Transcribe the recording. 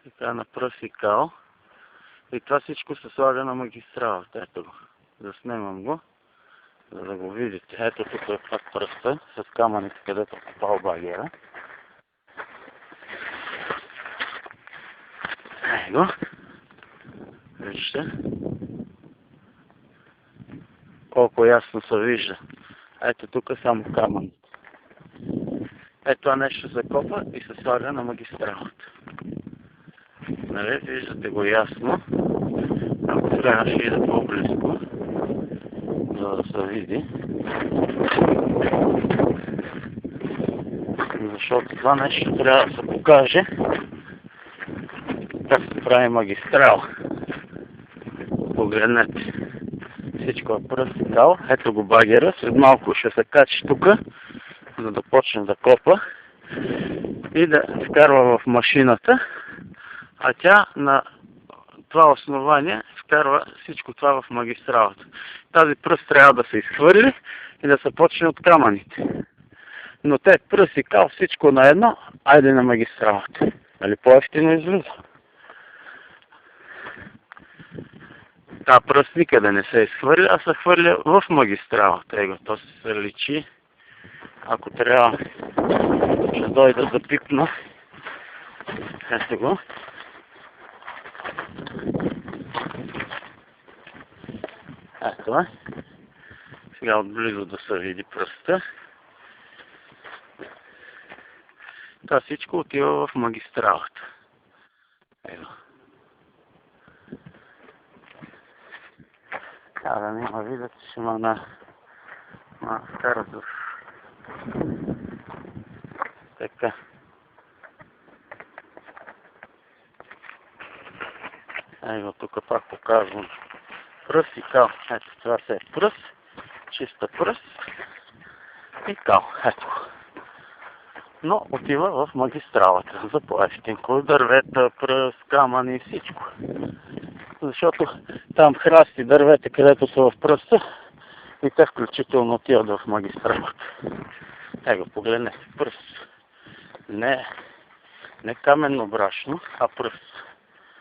Така на пръст и кал. И това всичко се слага на магистралата. Ето го. Заснемам го, за да го видите. Ето тук е пак пръста с камъните, където е попал багера. Его. Вижте. Колко ясно се вижда. Ето тук е само камън. Ето това нещо се копа и се слага на магистралата. Нали, виждате го ясно. Ако сега ще иде по-близко, за да се види. Защото това нещо трябва да се покаже как се прави магистрал. Погледнете. Всичко е пръст и кал. Ето го багера. След малко ще се качи тук, за да почне да копа и да вкарва в машината, а тя на това основание вкарва всичко това в магистралата. Тази пръст трябва да се изхвърли и да се почне от камъните. Но те пръст и кал всичко на едно, айде на магистралата. Нали по-ефтино излиза? Та пръст никъде не се изхвърля, а се хвърля в магистралата. Его, то се личи. Ако трябва, ще дойда да пипна. Ето го. Ето е. Сега отблизо да се види пръста. Това всичко отива в магистралата. Ето. Да няма видят, че има на каразов. Така. Ето тук пак показвам пръст и кал. Ето това се е пръст, чиста пръст и кал. Ето. Но отива в магистралата за по-ефтинко. Дървета, пръст, камъни и всичко. Защото там храсти дървета, където са в пръста, и те включително отиват в магистралата. Его, погледнете, пръст. Не каменно брашно, а пръст.